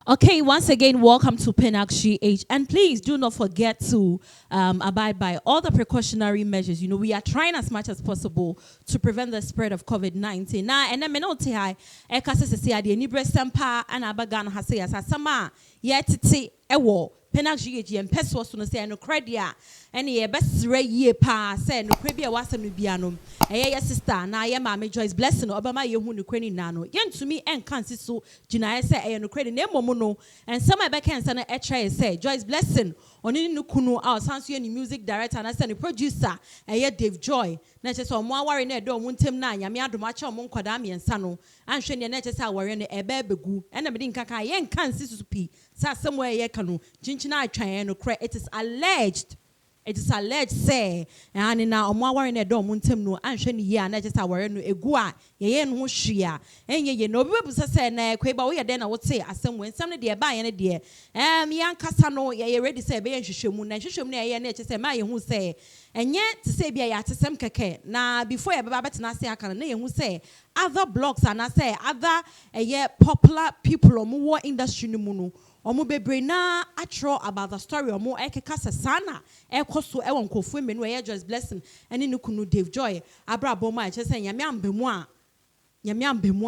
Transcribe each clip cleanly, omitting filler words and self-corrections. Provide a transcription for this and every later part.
Okay, once again, welcome to Penax GH. And please do not forget to abide by all the precautionary measures. You know, we are trying as much as possible to prevent the spread of COVID-19. Now, and then, I and Abagan has say, as a sama, yet, ewo. Penax GH and Peso no say no credia and ye best ray ye pa say no crabia was a nubianum. A sister, na ye mammy Joyce blessing Obama ye who no cranny nano. Yen to me and can't so Jina say a no credit name mono and some I back and a tray say Joyce blessing on in no kuno out sounds you any music director and I send a producer a ye Dave Joy. Natchez or more worry ne don't want him na yamiado macho mon quadami and sano and shiny natchez our worry a bebegu and a bedin kaka yen can't see to pee. Sa somewhere ye canoe. Jinchina trying no credit. It is alleged. It is alleged, say, and in our more in a dome, Muntem no, and Shani ya, and I just our no egua, ye no shia, and ye no people say, na queba, we are then I would say, as someone, some dear buy any dear. Young Cassano, ye ready say, be and Shishumun, and Shishum near ye, say, my who say, and yet to say, be a some cake. Now, before a babat and I say, I can name who say, other blogs and I say, other a year popular people or more industry no munu. Omo bebre na atro about the story omo ekeka sesana ekoso ewon kofu me no Joyce blessing ene no kunu Dave Joy abrabo ma che se nyame ambemu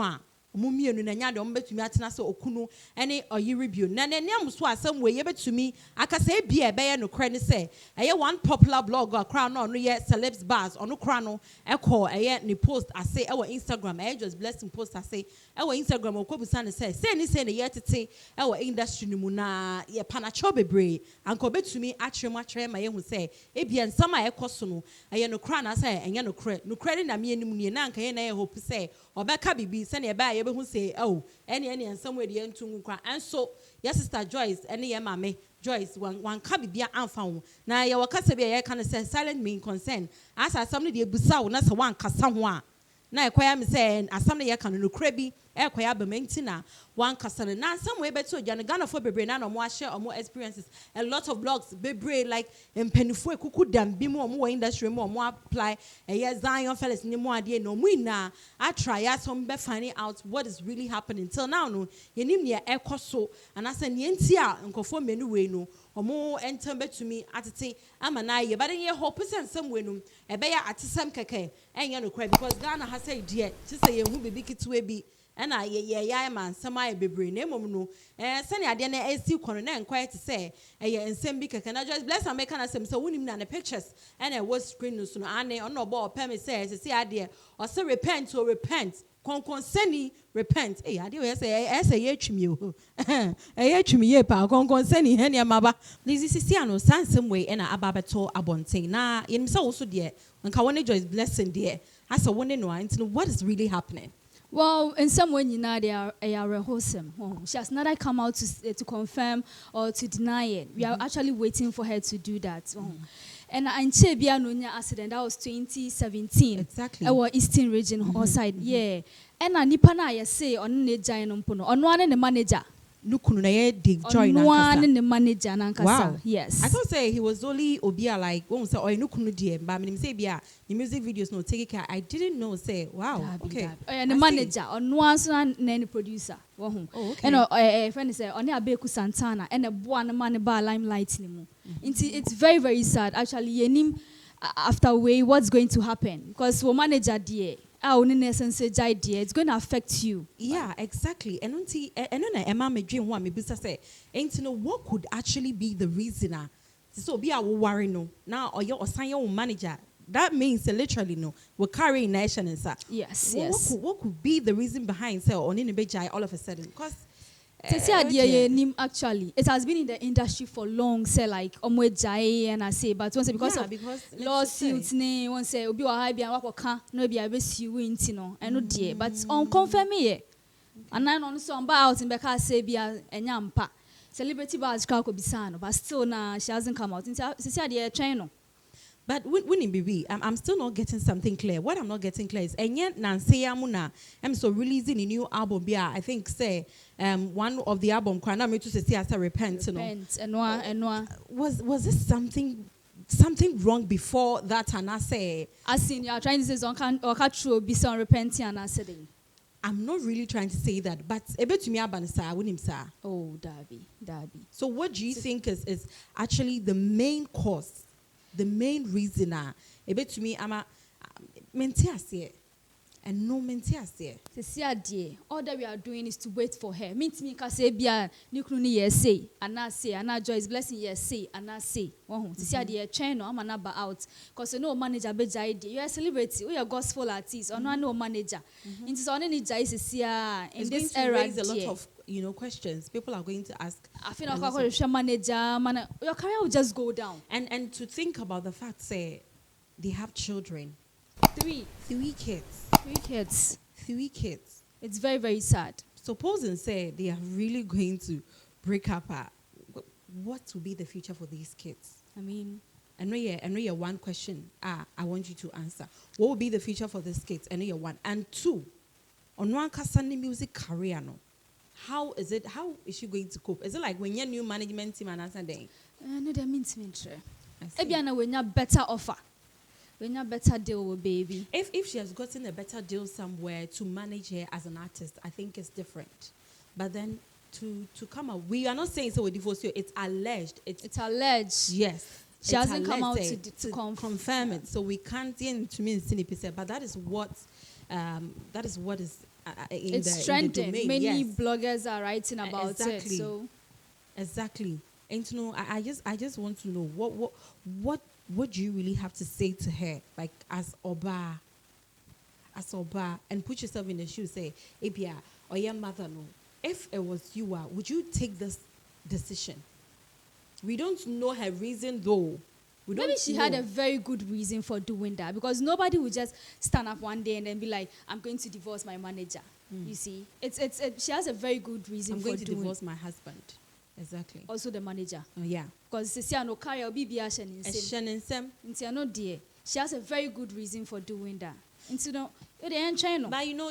a omo mienu na nya de omo betumi atena se okunu ene oyi review na ne nem so asem we ye betumi akasa e bia ebe ye no kra ne se eye one popular blogger kra no ye celebs bars ono kra no ekọ eye ni post ase e Instagram Joyce blessing post ase e Instagram okobusa ne se ne ye tete e industry ni mu na ye panacho bebre anko betumi atwem ma ye hu se e bia nsama ekoso no eye no kra na se enye no kra na me anim nie na anka ye na ye hope se obeka bibi se ne e ba who say, oh, any and somewhere the end to and so, yes, Sister Joyce, any mammy, Joyce, one cabby be unfound. Now, your Casabia can say silent mean consent. As I somebody a busaw, not a one Cassawa. Now, I am saying, as somebody I can no crabby, air mentina, one Cassan, now some way better, Janagana for Bebre, or more share or more experiences. A lot of blogs, Bebre like in Penifue, could them be more industry, more apply. A year Zion fellas, no more idea, no winner. I try some be finding out what is really happening. Till now, no, you need me a echo so, and I said, Yentia, and conform many way, no, or more enter to me at a I'm an eye, but in your hope and some winum, a bear at some cake, and you know, because Ghana has said, dear, to say, you will be big to a be. And I, yeah, man, some I be brain, no, and Sunny, I didn't see Corona and quiet to say, and same big can I just bless and make an so winning the pictures, and I was screen so Anne on no ball, Pemmy says, see idea, or so repent or repent. Conconseni repent. Eh, I do say, you. A pa, conconseni, Henny Maba. Lizzie Siano, San some way, and a ababato abonte. Now, in so also dear, when Kawane Joyce blessing dear, as a one in one, to know what is really happening. Well, in some way, you know, they are wholesome. She has neither come out to confirm or to deny it. We are actually waiting for her to do that. And in Chebia Nunya accident, that was 2017. Exactly. Our Eastern region side, yeah. And Nipana, I say, on the giant Pompono, on one and the manager. Nukunu na ye Dave Joy na one and the manager nankasa. Wow. Yes. I thought say he was only obia like when say oh nukunu die but me say bia the music videos no take care. I didn't know say wow. Okay. And the manager on one so na the producer. Oh, okay. And friend say on Abeku Santana and a one man ba limelight ni mu. It's very very sad actually yenim after way what's going to happen because we manager die it's going to affect you. Yeah, exactly. And Emma me dream one me bisa say, ain't know what could actually be the reason. So be our worry no. Now or your assign your manager. That means literally no. We're carrying nation and sir. Yes, What could be the reason behind say on in a all of a sudden? Because actually, it has been in the industry for long. Say like and I say, but once because lawsuits, one say obi wa high be and waka no be abesi win no, and no dear. But on confirm me, and then on some out in Becca say be a nyampa. Celebrity bars crowd could be sano, but still now she hasn't come out. Since the channel. But winning baby, I'm still not getting something clear. What I'm not getting clear is, and yet Nancy Amuna, I'm so releasing a new album. Yeah, I think say one of the album. Kwana me to say as a repent. Was this something wrong before that? And I say, as in you are trying to say on can or catch you be some repenting and I said. I'm not really trying to say that, but a bit to me abansa. Oh, Darby. So what do you think is actually the main cause, the main reason? A bit to me, I'm a mentias and no mentias here. All that we are doing is to wait for her. Means me can say bia nukruni yes say and I say and I Joyce blessing yes say and I say. The chain no I'm number out because you know manager be jai. You are a celebrity, you are gospel artist, or no manager. It's only need jai in this era. Raise a lot of questions. People are going to ask. I feel like manager, your career will just go down. And to think about the fact, say they have children. Three kids. It's very, very sad. Suppose and say they are really going to break up. What will be the future for these kids? I mean, I know you're one question. I want you to answer. What will be the future for these kids? I know you're one. And two, on one Kasani music career, no. How is she going to cope? Is it like when your new management team and answer day? No, that means me. Ebiana when you better offer. When you better deal with baby. If she has gotten a better deal somewhere to manage her as an artist, I think it's different. But then to come out, we are not saying so we divorce you. It's alleged. It's alleged. Yes. She hasn't come out to confirm it. So we can't to me but that is what is it's trending. Many bloggers are writing about it. So exactly. And to know, I just want to know what do you really have to say to her, like as Oba, and put yourself in the shoes. Say, Ebia or your mother, no. If it was you, would you take this decision? We don't know her reason, though. Maybe she had a very good reason for doing that, because nobody would just stand up one day and then be like, "I'm going to divorce my manager." You see, she has a very good reason. I'm going to divorce my husband. Exactly. Also the manager. Oh yeah. Because she no carry BBA she has a very good reason for doing that. But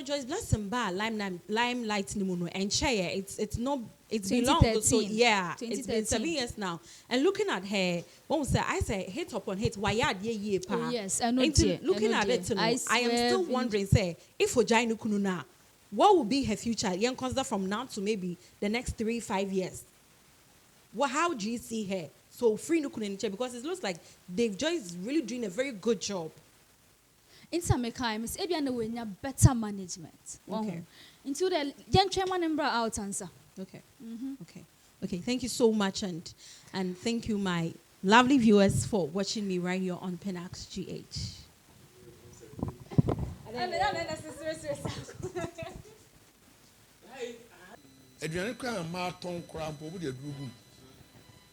Joyce Blessing Bar limelight and chair. It's not. It's been long. So yeah, it's been 7 years now. And looking at her, I say hit upon hit. Why oh, yes, I know. Looking at it, I am still wondering. Say if Ojai Kununa, what will be her future? Young consider from now to maybe the next 3-5 years. Well, how do you see her? So free Nukunin because it looks like Dave Joy is really doing a very good job. In some times, maybe I better management. Okay. Into the young chairman number out answer. Okay. Okay. Thank you so much, and thank you, my lovely viewers, for watching me right here on Penax GH.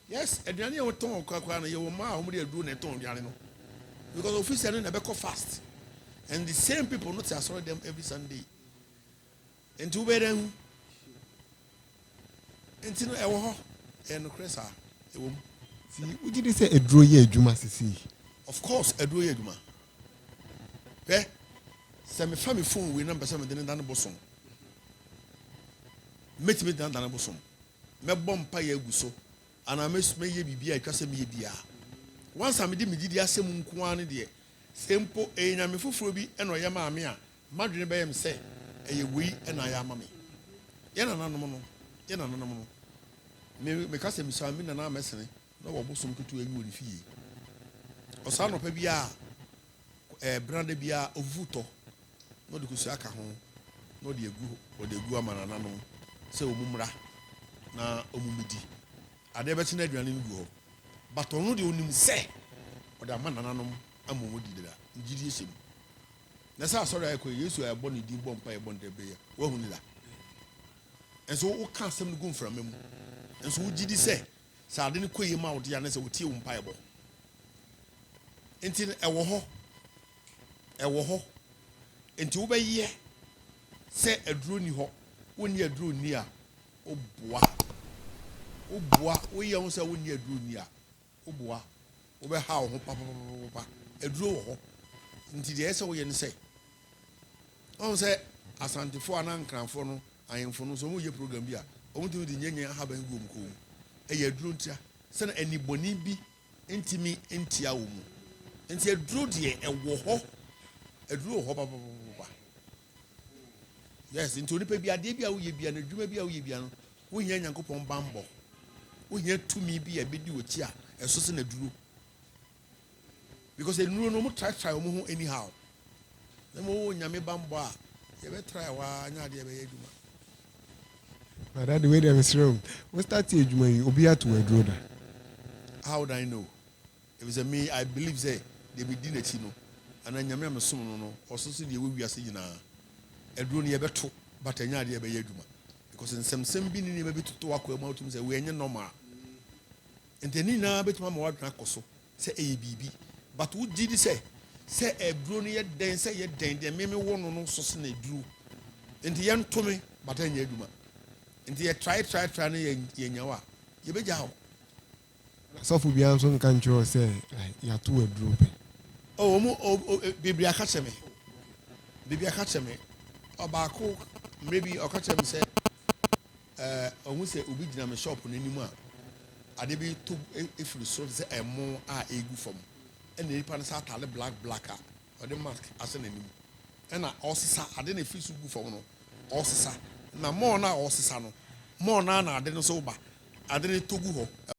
Yes, aduane e woton kwakwa na ye wo ma a wo de adu na ton aduane no because officially na be call fast and the same people not assure them every Sunday and to bear them enti no e wo ho e no kresa e wo si uji dey say eduro ye adwuma sisi of course eduro ye adwuma se me fa me phone we number 7 den dan bosom metime dan bosom me bom pa ye aguso and I miss me ye bibia atwa me bia once am di me didi asem nko an de sempo enyame foforo bi e no ye ma ame a madwene be yem se eye wei e na ya ma me ye na nanom no me ka se mi so ami na mesene no wo bosom ketu anyu ni fie o sa no pa bia branda bia ovuto no de kusu aka ho no de egu amana nanom se omumra na omumidi ade beti na aduane no gu ho but onu de onim se o da amana nanom amomo didira ngiri esem na sa sorry akoy Yesu ayebo ne di bom pa ayebo de be ya wo hu ni da enso wo ka asem no gu mframa mu enso wo gidi se sa ade ne koyi ma wo de ya na se wo tie wo mpa ayebo enti ewo ho enti wo be ye se aduro ni ho woni aduro ni a oboa we ye won say woni aduro ni a oboa wo be ha ho pa aduro wo ho nti de ese wo ye ne say on say asantefo anankranfo no ayemfo no so mo ye program bi a o mo de nyenye ha ban gum ko e ye aduro ntia se na aniboni bi ntimi ntia wo mu nti aduro de e wo ho aduro ho pa Yes, into the baby, I did be a wee be and a dream be a wee piano. We hear Yanko Pom Bambo. We hear to me be a bit you a chair, a sauce in a drew. Because they know no more try anyhow. The more Yami Bamba, you better try one idea. But that the way them is wrong. What's that age when you be at to a drone? How would I know? If it's a me, I believe they be dinner chino. And I am a son no, or so see the way we are saying now. A drone ever took, but a yard ever yeduma. Because in some being maybe to talk about him, say, we are normal. And then in a bit more nacoso, say ABB. But what did he say? Say a drone yet then say yet then, there may be one or no sauce in a drew. And the young Tommy, but a yeduma. And the try in yawa. You be jaw. So for be some country say, like, you are too a droop. Oh, baby, I catch me. Baby, I catch me. Obako, maybe I catch him say, I won't say Ubi Jam shop on any more. I did two if you saw say a more a good from. And the pants are blacker or the mask as an enemy. And I also I didn't feel so good for no. Also, now more now also, more now I didn't sober. I didn't to go.